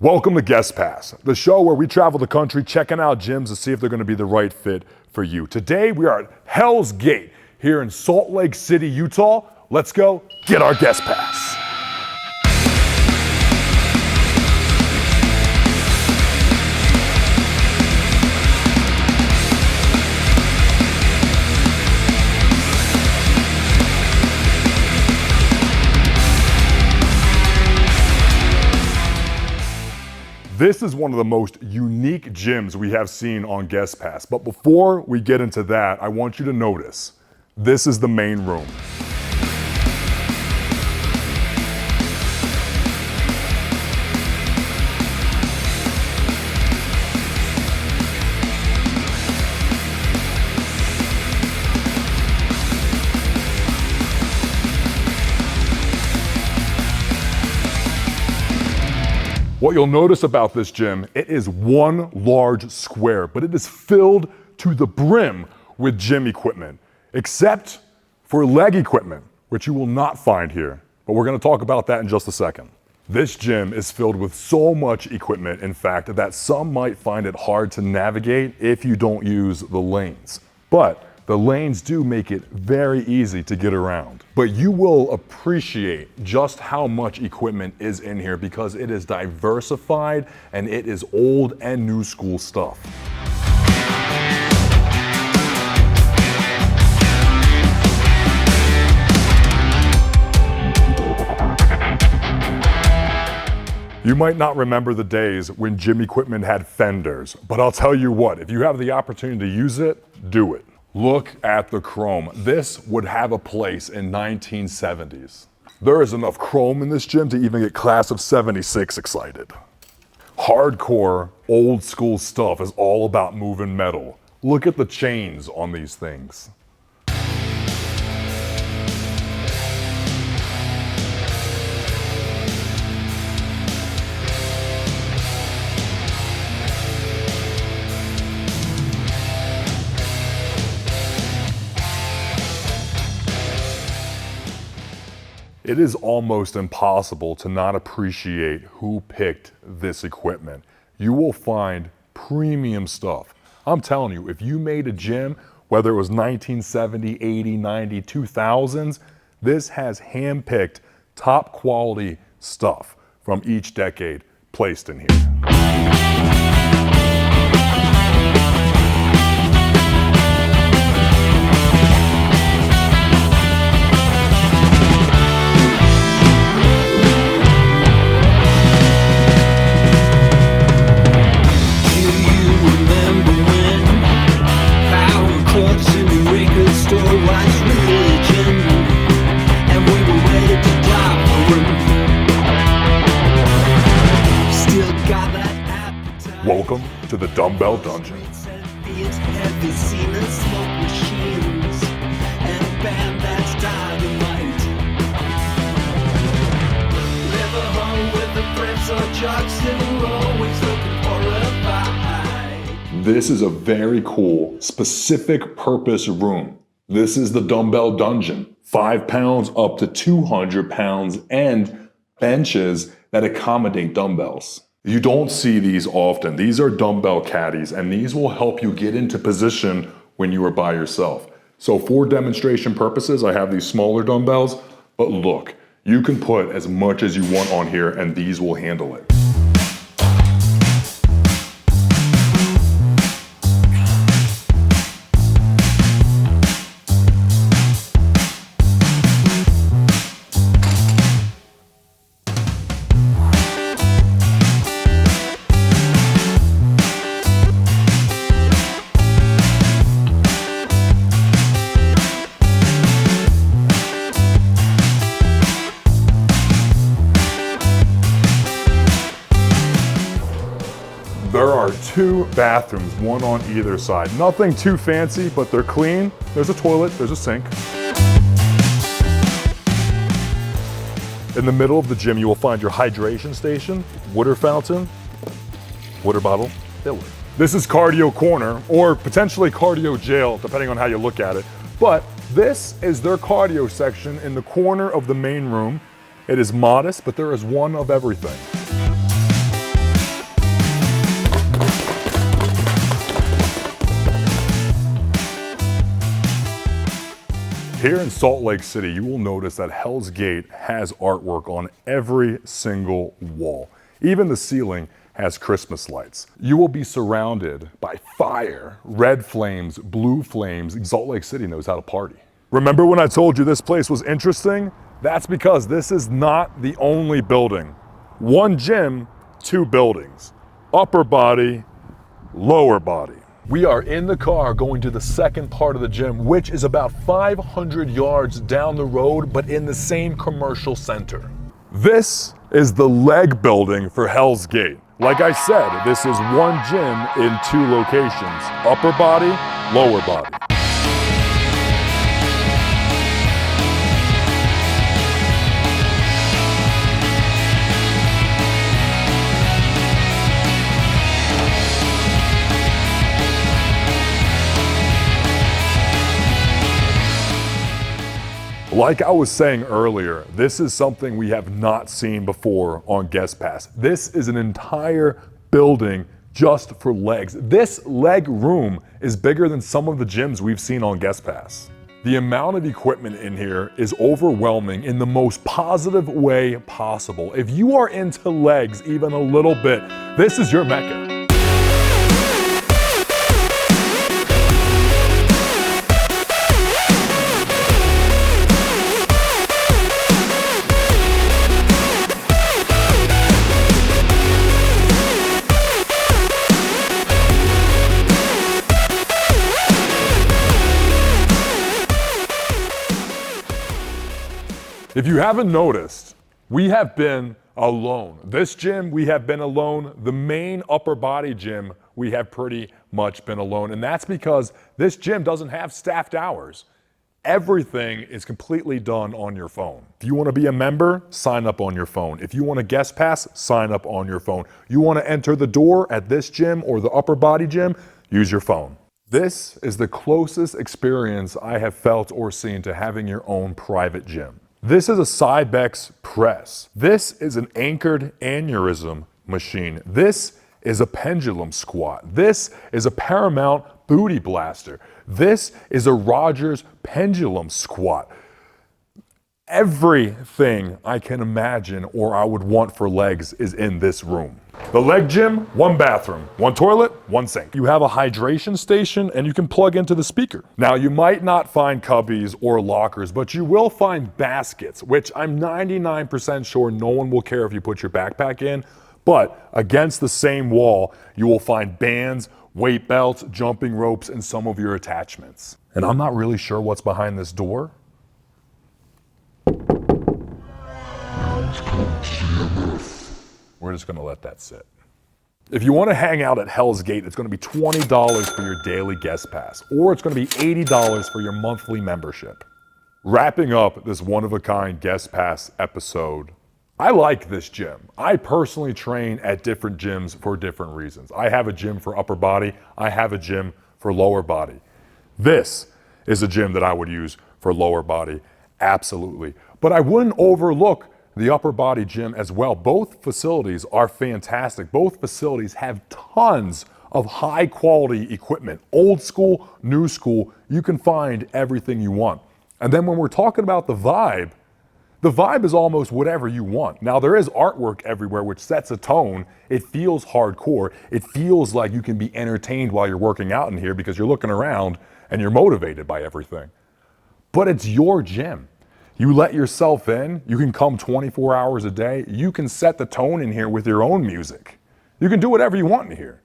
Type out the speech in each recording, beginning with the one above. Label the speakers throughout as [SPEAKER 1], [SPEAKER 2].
[SPEAKER 1] Welcome to Guest Pass, the show where we travel the country checking out gyms to see if they're going to be the right fit for you. Today we are at Hell's Gate here in Salt Lake City, Utah. Let's go get our Guest Pass. This is one of the most unique gyms we have seen on Guest Pass. But before we get into that, I want you to notice, this is the main room. What you'll notice about this gym, it is one large square, but it is filled to the brim with gym equipment, except for leg equipment, which you will not find here. But we're gonna talk about that in just a second. This gym is filled with so much equipment, in fact, that some might find it hard to navigate if you don't use the lanes. But the lanes do make it very easy to get around. But you will appreciate just how much equipment is in here because it is diversified and it is old and new school stuff. You might not remember the days when gym equipment had fenders, but I'll tell you what, if you have the opportunity to use it, do it. Look at the chrome. This would have a place in 1970s. There is enough chrome in this gym to even get class of 76 excited. Hardcore, old school stuff is all about moving metal. Look at the chains on these things. It is almost impossible to not appreciate who picked this equipment. You will find premium stuff. I'm telling you, if you made a gym, whether it was 1970, 80, 90, 2000s, this has hand-picked top quality stuff from each decade placed in here. Welcome to the Dumbbell Dungeon. This is a very cool, specific purpose room. This is the Dumbbell Dungeon. 5 pounds up to 200 pounds and benches that accommodate dumbbells. You don't see these often. These are dumbbell caddies, and these will help you get into position when you are by yourself. So for demonstration purposes, I have these smaller dumbbells, but look, you can put as much as you want on here and these will handle it. There are 2 bathrooms, one on either side. Nothing too fancy, but they're clean. There's a toilet, there's a sink. In the middle of the gym, you will find your hydration station, water fountain, water bottle, filler. This is cardio corner, or potentially cardio jail, depending on how you look at it. But this is their cardio section in the corner of the main room. It is modest, but there is one of everything. Here in Salt Lake City, you will notice that Hell's Gate has artwork on every single wall. Even the ceiling has Christmas lights. You will be surrounded by fire, red flames, blue flames. Salt Lake City knows how to party. Remember when I told you this place was interesting? That's because this is not the only building. One gym, two buildings. Upper body, lower body. We are in the car going to the second part of the gym, which is about 500 yards down the road, but in the same commercial center. This is the leg building for Hell's Gate. Like I said, this is one gym in two locations, upper body, lower body. Like I was saying earlier, this is something we have not seen before on Guest Pass. This is an entire building just for legs. This leg room is bigger than some of the gyms we've seen on Guest Pass. The amount of equipment in here is overwhelming in the most positive way possible. If you are into legs even a little bit, this is your mecca. If you haven't noticed, we have been alone. This gym, we have been alone. The main upper body gym, we have pretty much been alone. And that's because this gym doesn't have staffed hours. Everything is completely done on your phone. If you want to be a member, sign up on your phone. If you want a guest pass, sign up on your phone. You want to enter the door at this gym or the upper body gym, use your phone. This is the closest experience I have felt or seen to having your own private gym. This is a Cybex press. This is an anchored aneurysm machine. This is a pendulum squat. This is a Paramount booty blaster. This is a Rogers pendulum squat. Everything I can imagine or I would want for legs is in this room. The leg gym, one bathroom, one toilet, one sink. You have a hydration station and you can plug into the speaker. Now you might not find cubbies or lockers, but you will find baskets, which I'm 99% sure no one will care if you put your backpack in, but against the same wall, you will find bands, weight belts, jumping ropes, and some of your attachments. And I'm not really sure what's behind this door. We're just gonna let that sit. If you wanna hang out at Hell's Gate, it's gonna be $20 for your daily guest pass, or it's gonna be $80 for your monthly membership. Wrapping up this one-of-a-kind guest pass episode, I like this gym. I personally train at different gyms for different reasons. I have a gym for upper body, I have a gym for lower body. This is a gym that I would use for lower body, absolutely. But I wouldn't overlook the upper body gym as well. Both facilities are fantastic. Both facilities have tons of high quality equipment. Old school, new school, you can find everything you want. And then when we're talking about the vibe is almost whatever you want. Now there is artwork everywhere which sets a tone. It feels hardcore. It feels like you can be entertained while you're working out in here because you're looking around and you're motivated by everything. But it's your gym. You let yourself in, you can come 24 hours a day, you can set the tone in here with your own music. You can do whatever you want in here.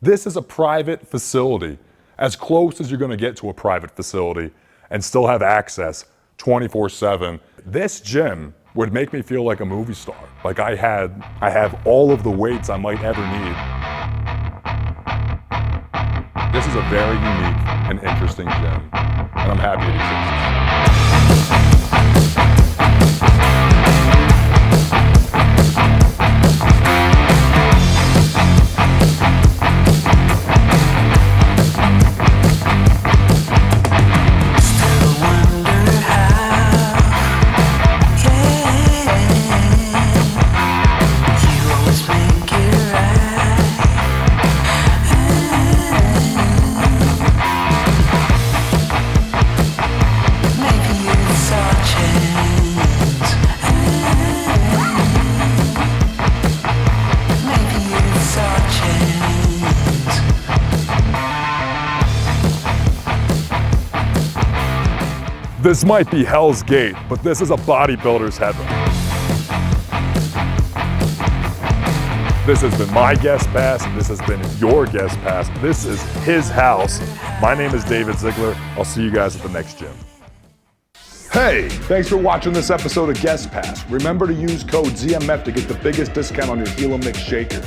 [SPEAKER 1] This is a private facility, as close as you're gonna get to a private facility and still have access 24/7. This gym would make me feel like a movie star. Like I have all of the weights I might ever need. This is a very unique and interesting gym, and I'm happy it exists.
[SPEAKER 2] Maybe
[SPEAKER 1] This might be Hell's Gate, but this is a bodybuilder's heaven. This has been my guest pass. This has been your guest pass. This is his house. My name is David Ziegler. I'll see you guys at the next gym. Hey, thanks for watching this episode of Guest Pass. Remember to use code ZMF to get the biggest discount on your Helimix shaker.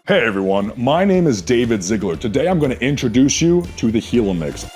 [SPEAKER 1] Hey everyone, my name is David Ziegler. Today I'm going to introduce you to the Helimix.